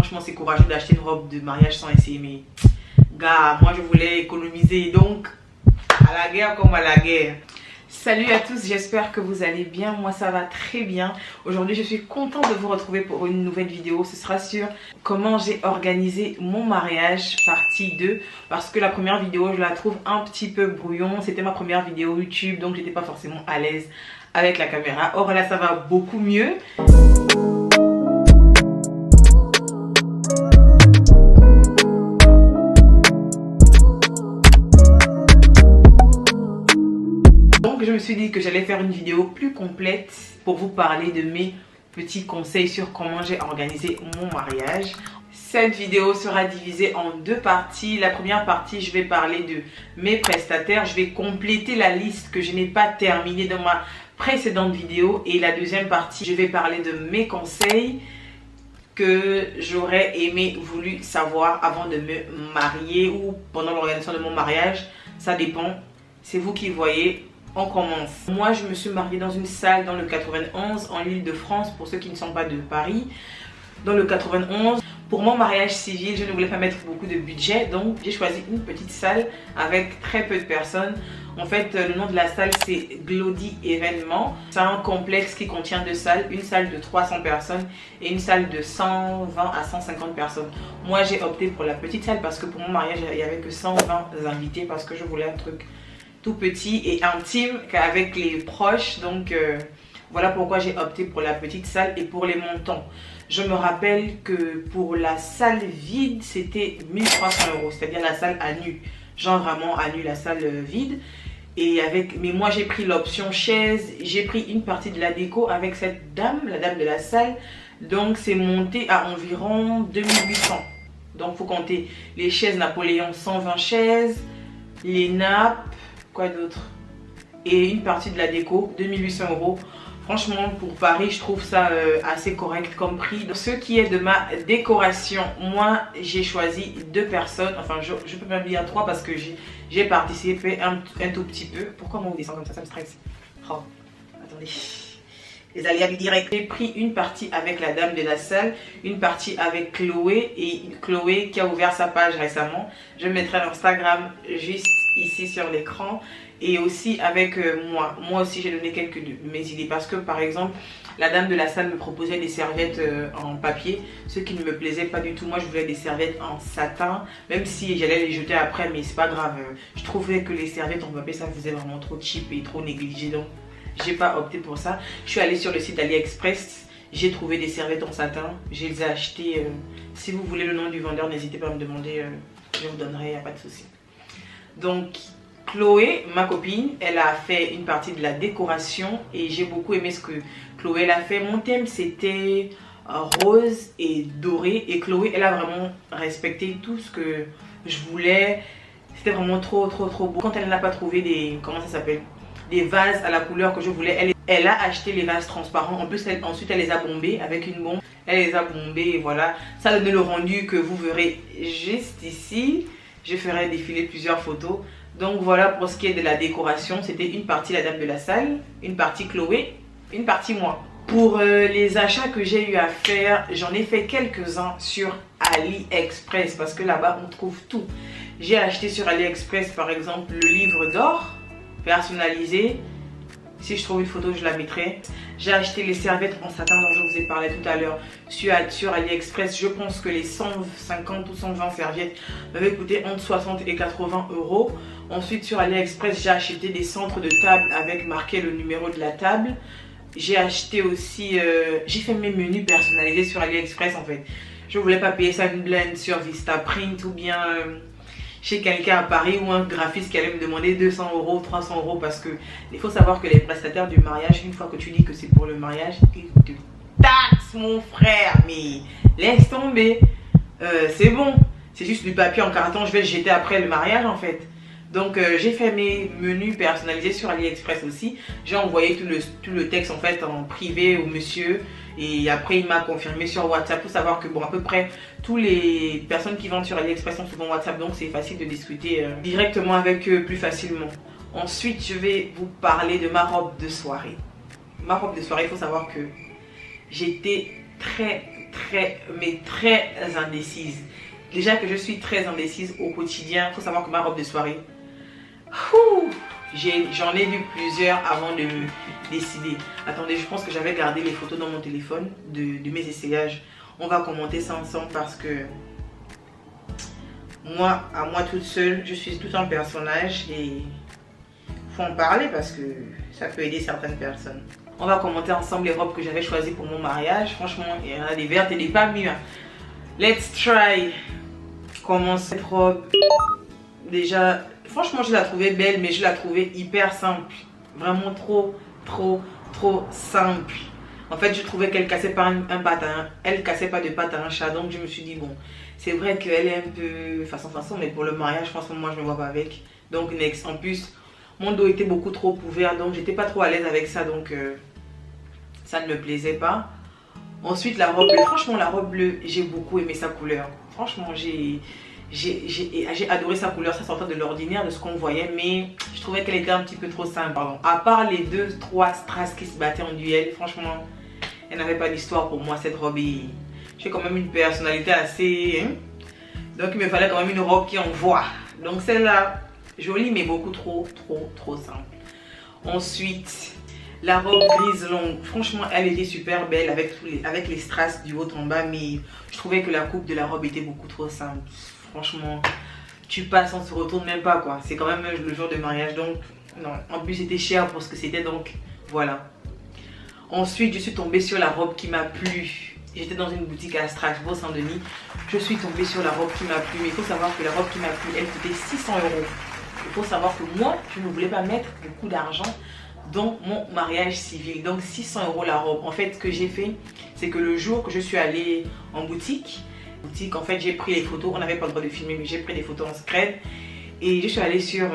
franchement c'est courageux d'acheter une robe de mariage sans essayer. Mais gars, moi je voulais économiser, donc à la guerre comme à la guerre. Salut à tous, j'espère que vous allez bien. Moi ça va très bien. Aujourd'hui je suis contente de vous retrouver pour une nouvelle vidéo. Ce sera sur comment j'ai organisé mon mariage partie 2. Parce que la première vidéo je la trouve un petit peu brouillon. C'était ma première vidéo YouTube, donc j'étais pas forcément à l'aise avec la caméra. Or là ça va beaucoup mieux. Je me suis dit que j'allais faire une vidéo plus complète pour vous parler de mes petits conseils sur comment j'ai organisé mon mariage. Cette vidéo sera divisée en deux parties. La première partie, je vais parler de mes prestataires. Je vais compléter la liste que je n'ai pas terminée dans ma précédente vidéo. Et la deuxième partie, je vais parler de mes conseils que j'aurais voulu savoir avant de me marier ou pendant l'organisation de mon mariage. Ça dépend, c'est vous qui voyez. On commence. Moi je me suis mariée dans une salle dans le 91 en Île-de-France pour ceux qui ne sont pas de Paris. Dans le 91, pour mon mariage civil, je ne voulais pas mettre beaucoup de budget, donc j'ai choisi une petite salle avec très peu de personnes. En fait, le nom de la salle c'est Glody Événements. C'est un complexe qui contient deux salles, une salle de 300 personnes et une salle de 120 à 150 personnes. Moi j'ai opté pour la petite salle parce que pour mon mariage il n'y avait que 120 invités parce que je voulais un truc tout petit et intime qu'avec les proches. Donc voilà pourquoi j'ai opté pour la petite salle. Et pour les montants, je me rappelle que pour la salle vide c'était 1300 €, c'est-à-dire la salle à nu, genre vraiment à nu, la salle vide. Et mais moi j'ai pris l'option chaise, j'ai pris une partie de la déco avec cette dame, la dame de la salle. Donc c'est monté à environ 2800. Donc faut compter les chaises Napoléon, 120 chaises, les nappes, quoi d'autre, et une partie de la déco, 2800 €. Franchement pour Paris je trouve ça assez correct comme prix. Donc, ce qui est de ma décoration, moi j'ai choisi deux personnes, enfin je peux même dire trois parce que j'ai participé un tout petit peu. Pourquoi moi vous descend comme ça me stresse. Oh, attendez, les aléas du direct. J'ai pris une partie avec la dame de la salle, une partie avec Chloé, et Chloé qui a ouvert sa page récemment. Je mettrai l'Instagram juste ici sur l'écran. Et aussi avec moi aussi j'ai donné quelques de mes idées parce que par exemple la dame de la salle me proposait des serviettes en papier, ce qui ne me plaisait pas du tout. Moi je voulais des serviettes en satin, même si j'allais les jeter après, mais c'est pas grave. Je trouvais que les serviettes en papier ça faisait vraiment trop cheap et trop négligé, donc j'ai pas opté pour ça. Je suis allée sur le site d'AliExpress, j'ai trouvé des serviettes en satin, je les ai achetées. Si vous voulez le nom du vendeur, n'hésitez pas à me demander, je vous donnerai, il n'y a pas de souci. Donc Chloé, ma copine, elle a fait une partie de la décoration et j'ai beaucoup aimé ce que Chloé elle a fait. Mon thème c'était rose et doré et Chloé elle a vraiment respecté tout ce que je voulais. C'était vraiment trop beau. Quand elle n'a pas trouvé des, comment ça s'appelle, des vases à la couleur que je voulais, elle a acheté les vases transparents. En plus ensuite elle les a bombés avec une bombe. Elle les a bombés et voilà, ça a donné le rendu que vous verrez juste ici. Je ferai défiler plusieurs photos. Donc voilà pour ce qui est de la décoration. C'était une partie la dame de la salle, une partie Chloé, une partie moi. Pour les achats que j'ai eu à faire, j'en ai fait quelques-uns sur AliExpress parce que là-bas on trouve tout. J'ai acheté sur AliExpress par exemple le livre d'or personnalisé. Si je trouve une photo je la mettrai. J'ai acheté les serviettes en satin dont je vous ai parlé tout à l'heure sur AliExpress. Je pense que les 150 ou 120 serviettes m'avaient coûté entre 60 et 80 €. Ensuite sur AliExpress j'ai acheté des centres de table avec marqué le numéro de la table. J'ai acheté aussi, j'ai fait mes menus personnalisés sur AliExpress en fait. Je voulais pas payer ça une blinde sur Vistaprint ou bien chez quelqu'un à Paris ou un graphiste qui allait me demander 200 €, 300 € parce que il faut savoir que les prestataires du mariage, une fois que tu dis que c'est pour le mariage, ils te taxent mon frère, mais laisse tomber, c'est bon, c'est juste du papier en carton, je vais le jeter après le mariage en fait. Donc j'ai fait mes menus personnalisés sur AliExpress aussi. J'ai envoyé tout le texte en fait en privé au monsieur. Et après il m'a confirmé sur WhatsApp. Pour savoir que bon à peu près toutes les personnes qui vendent sur AliExpress sont souvent WhatsApp. Donc c'est facile de discuter directement avec eux plus facilement. Ensuite je vais vous parler de ma robe de soirée. Ma robe de soirée, il faut savoir que j'étais mais très indécise. Déjà que je suis très indécise au quotidien, il faut savoir que ma robe de soirée, j'en ai vu plusieurs avant de me décider. Attendez, je pense que j'avais gardé les photos dans mon téléphone de mes essayages. On va commenter ça ensemble parce que moi, à moi toute seule, je suis tout un personnage et il faut en parler parce que ça peut aider certaines personnes. On va commenter ensemble les robes que j'avais choisies pour mon mariage. Franchement, il y en a des vertes et des pas mûres. Let's try. Comment cette robe? Déjà, franchement, je la trouvais belle, mais je la trouvais hyper simple. Vraiment trop simple. En fait, je trouvais qu'elle cassait pas un patin. Elle cassait pas de patin à un chat. Donc, je me suis dit, bon, c'est vrai qu'elle est un peu façon, mais pour le mariage, franchement, moi, je me vois pas avec. Donc, next. En plus, mon dos était beaucoup trop ouvert. Donc, j'étais pas trop à l'aise avec ça. Donc, ça ne me plaisait pas. Ensuite, la robe bleue. Franchement, la robe bleue, j'ai beaucoup aimé sa couleur. Franchement, j'ai adoré sa couleur. Ça sortait de l'ordinaire, de ce qu'on voyait. Mais je trouvais qu'elle était un petit peu trop simple. Pardon. À part les 2-3 strass qui se battaient en duel, franchement, elle n'avait pas d'histoire pour moi, cette robe. J'ai quand même une personnalité assez... Donc, il me fallait quand même une robe qui envoie. Donc, celle-là, jolie, mais beaucoup trop simple. Ensuite... la robe grise longue, franchement, elle était super belle avec les strass du haut en bas, mais je trouvais que la coupe de la robe était beaucoup trop simple. Franchement, tu passes, on se retourne même pas, quoi. C'est quand même le jour de mariage, donc non. En plus, c'était cher pour ce que c'était, donc voilà. Ensuite, je suis tombée sur la robe qui m'a plu. J'étais dans une boutique à Strasbourg, Saint-Denis. Je suis tombée sur la robe qui m'a plu, mais il faut savoir que la robe qui m'a plu, elle coûtait 600 €. Il faut savoir que moi, je ne voulais pas mettre beaucoup d'argent dans mon mariage civil. Donc 600 € la robe. En fait, ce que j'ai fait, c'est que le jour que je suis allée en boutique, en fait, j'ai pris les photos. On n'avait pas le droit de filmer, mais j'ai pris des photos en secret. Et je suis allée sur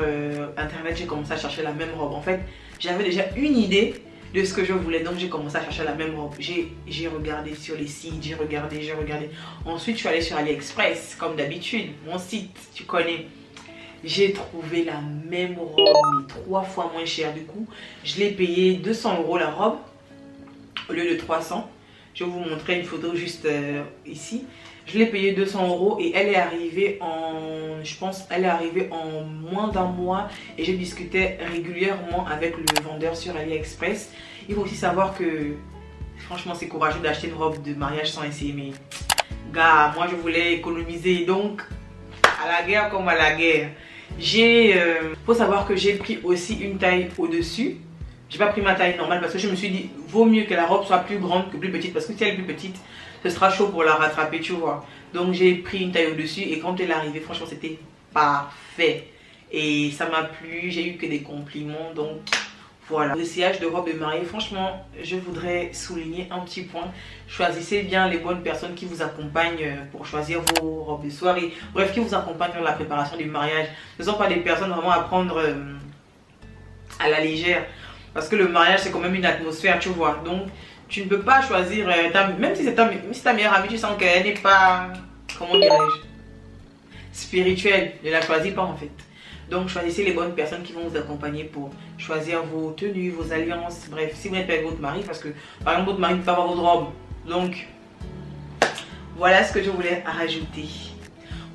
internet, j'ai commencé à chercher la même robe. En fait, j'avais déjà une idée de ce que je voulais, donc j'ai commencé à chercher la même robe. J'ai regardé sur les sites, j'ai regardé. Ensuite, je suis allée sur AliExpress, comme d'habitude, mon site, tu connais. J'ai trouvé la même robe, mais 3 fois moins cher. Du coup, je l'ai payé 200 € la robe, au lieu de 300. Je vais vous montrer une photo juste ici. Je l'ai payé 200 € et elle est arrivée en, je pense, elle est arrivée en moins d'un mois. Et je discutais régulièrement avec le vendeur sur AliExpress. Il faut aussi savoir que, franchement, c'est courageux d'acheter une robe de mariage sans essayer. Mais, gars, moi, je voulais économiser. Donc, à la guerre comme à la guerre. Faut savoir que j'ai pris aussi une taille au-dessus. J'ai pas pris ma taille normale parce que je me suis dit, vaut mieux que la robe soit plus grande que plus petite. Parce que si elle est plus petite, ce sera chaud pour la rattraper, tu vois. Donc j'ai pris une taille au-dessus et quand elle est arrivée, franchement, c'était parfait. Et ça m'a plu, j'ai eu que des compliments, donc voilà. L'essayage de robe de mariée, franchement, je voudrais souligner un petit point. Choisissez bien les bonnes personnes qui vous accompagnent pour choisir vos robes de soirée. Bref, qui vous accompagnent dans la préparation du mariage. Ce ne sont pas des personnes vraiment à prendre à la légère. Parce que le mariage, c'est quand même une atmosphère, tu vois. Donc, tu ne peux pas choisir, même si c'est ta meilleure amie, tu sens qu'elle n'est pas, comment dirais-je, spirituelle. Ne la choisis pas en fait. Donc choisissez les bonnes personnes qui vont vous accompagner pour choisir vos tenues, vos alliances. Bref, si vous n'êtes pas avec votre mari, parce que par exemple votre mari ne peut pas avoir votre robe. Donc voilà ce que je voulais rajouter.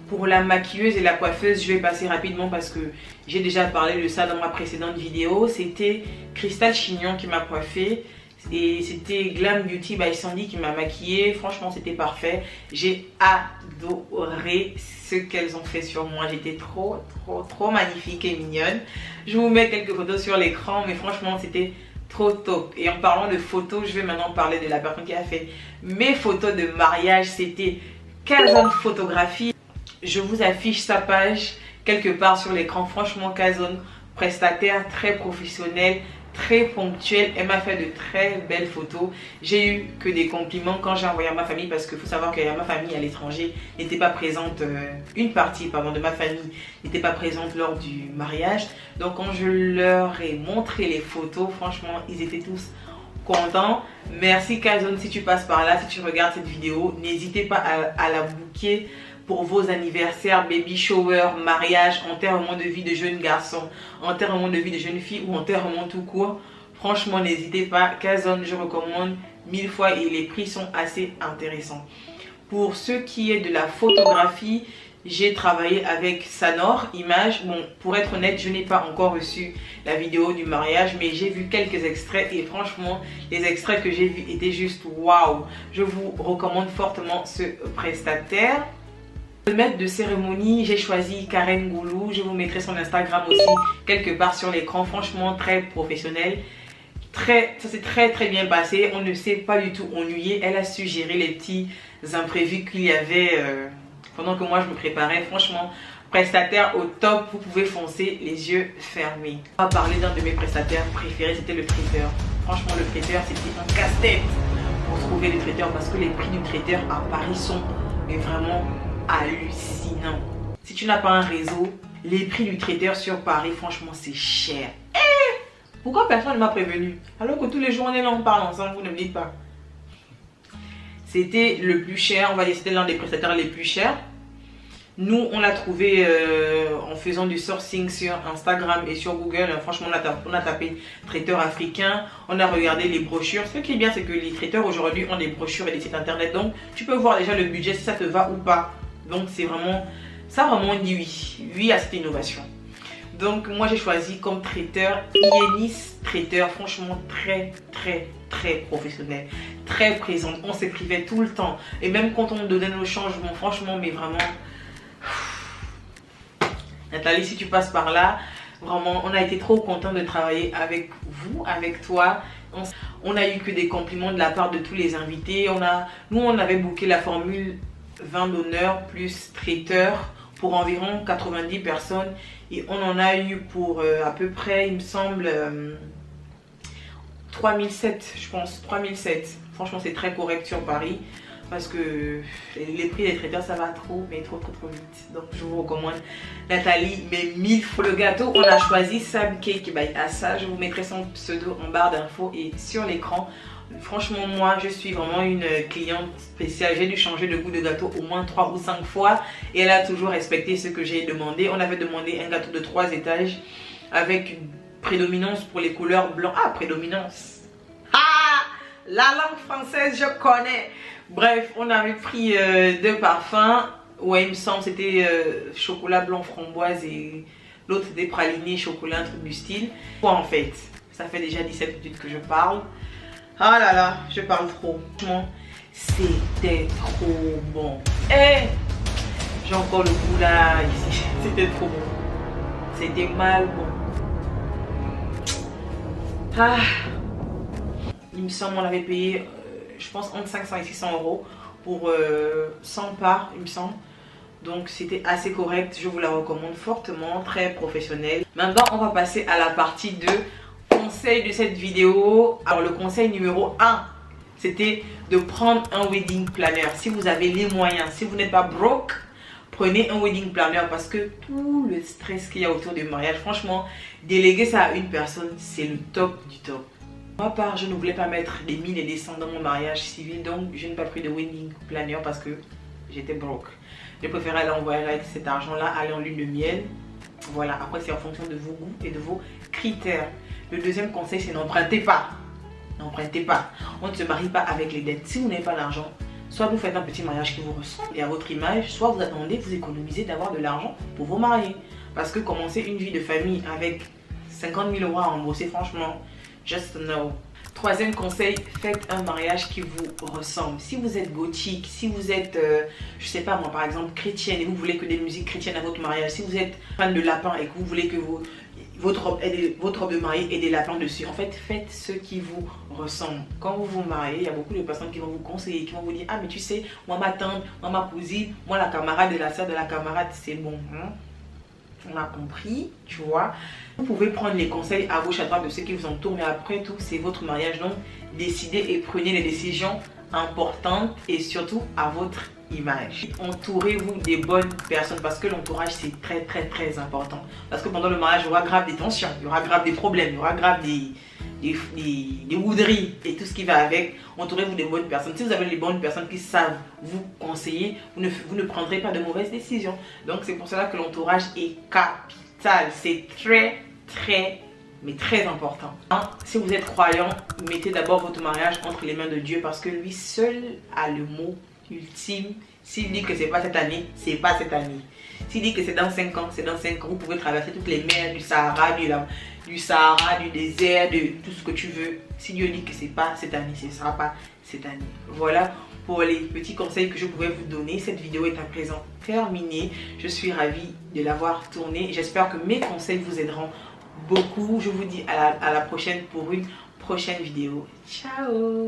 Pour la maquilleuse et la coiffeuse, je vais passer rapidement parce que j'ai déjà parlé de ça dans ma précédente vidéo. C'était Cristal Chignon qui m'a coiffée. Et c'était Glam Beauty by Sandy qui m'a maquillée. Franchement, c'était parfait. J'ai adoré ce qu'elles ont fait sur moi. J'étais trop magnifique et mignonne. Je vous mets quelques photos sur l'écran, mais franchement, c'était trop top. Et en parlant de photos, je vais maintenant parler de la personne qui a fait mes photos de mariage. C'était Kazon Photographie. Je vous affiche sa page quelque part sur l'écran. Franchement, Kazon, prestataire très professionnel, très ponctuelle. Elle m'a fait de très belles photos. J'ai eu que des compliments quand j'ai envoyé à ma famille, parce qu'il faut savoir que ma famille à l'étranger n'était pas présente, une partie pardon, de ma famille n'était pas présente lors du mariage. Donc quand je leur ai montré les photos, franchement ils étaient tous contents. Merci Kazon, si tu passes par là, si tu regardes cette vidéo, n'hésitez pas à la booker pour vos anniversaires, baby shower, mariage, enterrement de vie de jeunes garçons, enterrement de vie de jeunes filles ou enterrement tout court. Franchement, n'hésitez pas. Kazon, je recommande 1000 fois et les prix sont assez intéressants. Pour ce qui est de la photographie, j'ai travaillé avec Sanor Images. Bon, pour être honnête, je n'ai pas encore reçu la vidéo du mariage, mais j'ai vu quelques extraits et franchement, les extraits que j'ai vus étaient juste waouh. Je vous recommande fortement ce prestataire. Le maître de cérémonie, j'ai choisi Karen Goulou. Je vous mettrai son Instagram aussi quelque part sur l'écran. Franchement, très professionnel. Ça s'est très bien passé. On ne s'est pas du tout ennuyé. Elle a su gérer les petits imprévus qu'il y avait pendant que moi je me préparais. Franchement, prestataire au top. Vous pouvez foncer les yeux fermés. On va parler d'un de mes prestataires préférés. C'était le traiteur. Franchement, le traiteur, c'était un casse-tête pour trouver le traiteur parce que les prix du traiteur à Paris sont mais vraiment hallucinants. Si tu n'as pas un réseau, les prix du traiteur sur Paris, franchement, c'est cher. Pourquoi personne ne m'a prévenu? Alors que tous les jours on est là, on parle ensemble, vous ne me dites pas. C'était le plus cher, on va dire c'était l'un des prestataires les plus chers. Nous, on l'a trouvé en faisant du sourcing sur Instagram et sur Google. Franchement, on a tapé traiteur africain, on a regardé les brochures. Ce qui est bien, c'est que les traiteurs aujourd'hui ont des brochures et des sites internet. Donc, tu peux voir déjà le budget, si ça te va ou pas. Donc, c'est vraiment, ça vraiment dit oui. Oui à cette innovation. Donc, moi, j'ai choisi comme traiteur Ienis Traiteur. Franchement, très professionnel. Très présente. On s'écrivait tout le temps. Et même quand on donnait nos changements, franchement, mais vraiment... Nathalie, si tu passes par là, vraiment, on a été trop content de travailler avec vous, avec toi. On a eu que des compliments de la part de tous les invités. Nous, on avait booké la formule 20 d'honneur plus traiteur pour environ 90 personnes. Et on en a eu pour à peu près, il me semble, 3007, je pense, 3007. Franchement, c'est très correct sur Paris. Parce que les prix des traiteurs, ça va trop, mais trop vite. Donc, je vous recommande Nathalie, mais 1000 fois le gâteau. On a choisi Sam Cake by Assa. Je vous mettrai son pseudo en barre d'infos et sur l'écran. Franchement, moi, je suis vraiment une cliente spéciale. J'ai dû changer de goût de gâteau au moins 3 ou 5 fois. Et elle a toujours respecté ce que j'ai demandé. On avait demandé un gâteau de 3 étages avec une prédominance pour les couleurs blancs. Ah, prédominance. Ah, la langue française, je connais. Bref, on avait pris 2 parfums. Ouais, il me semble c'était chocolat blanc framboise et l'autre c'était praliné chocolat, un truc du style. Quoi en fait? Ça fait déjà 17 minutes que je parle. Ah là là, je parle trop. C'était trop bon. Eh, j'ai encore le goût là ici. C'était trop bon. C'était mal bon. Ah, il me semble on avait payé... je pense entre 500 et 600 euros pour 100 parts, il me semble. Donc c'était assez correct, je vous la recommande fortement, très professionnel. Maintenant, on va passer à la partie 2, conseil de cette vidéo. Alors le conseil numéro 1, c'était de prendre un wedding planner. Si vous avez les moyens, si vous n'êtes pas broke, prenez un wedding planner parce que tout le stress qu'il y a autour du mariage, franchement, déléguer ça à une personne, c'est le top du top. Pour ma part, je ne voulais pas mettre des 1000 et des 100 dans mon mariage civil, donc je n'ai pas pris de wedding planner parce que j'étais broke. Je préférais aller envoyer cet argent-là, aller en lune de miel. Voilà, après c'est en fonction de vos goûts et de vos critères. Le deuxième conseil, c'est n'empruntez pas. N'empruntez pas. On ne se marie pas avec les dettes. Si vous n'avez pas l'argent, soit vous faites un petit mariage qui vous ressemble et à votre image, soit vous attendez, vous économisez d'avoir de l'argent pour vous marier. Parce que commencer une vie de famille avec 50 000 euros à rembourser, franchement, just no. Troisième conseil, faites un mariage qui vous ressemble. Si vous êtes gothique, si vous êtes, je sais pas moi par exemple, chrétienne et vous voulez que des musiques chrétiennes à votre mariage, si vous êtes fan de lapins et que vous voulez que votre robe de mariée ait des lapins dessus, en fait, faites ce qui vous ressemble. Quand vous vous mariez, il y a beaucoup de personnes qui vont vous conseiller, qui vont vous dire, ah mais tu sais, moi ma tante, moi ma cousine, moi la camarade et la soeur de la camarade, c'est bon. Hein? On a compris, tu vois. Vous pouvez prendre les conseils à gauche à droite de ceux qui vous entourent, mais après tout, c'est votre mariage. Donc, décidez et prenez les décisions importantes et surtout à votre image. Entourez-vous des bonnes personnes parce que l'entourage, c'est très important. Parce que pendant le mariage, il y aura grave des tensions, il y aura grave des problèmes, il y aura grave des bouderies et tout ce qui va avec. Entourez-vous des bonnes personnes. Si vous avez les bonnes personnes qui savent vous conseiller, vous ne prendrez pas de mauvaises décisions. Donc c'est pour cela que l'entourage est capital. C'est très mais très important. Si vous êtes croyant, mettez d'abord votre mariage entre les mains de Dieu parce que lui seul a le mot ultime. S'il dit que c'est pas cette année, c'est pas cette année. S'il dit que c'est dans 5 ans, c'est dans 5 ans. Vous pouvez traverser toutes les mers du Sahara, du désert, de tout ce que tu veux. Si Dieu dit que c'est pas cette année, ce ne sera pas cette année. Voilà pour les petits conseils que je pouvais vous donner. Cette vidéo est à présent terminée. Je suis ravie de l'avoir tournée. J'espère que mes conseils vous aideront beaucoup. Je vous dis à la prochaine pour une prochaine vidéo. Ciao!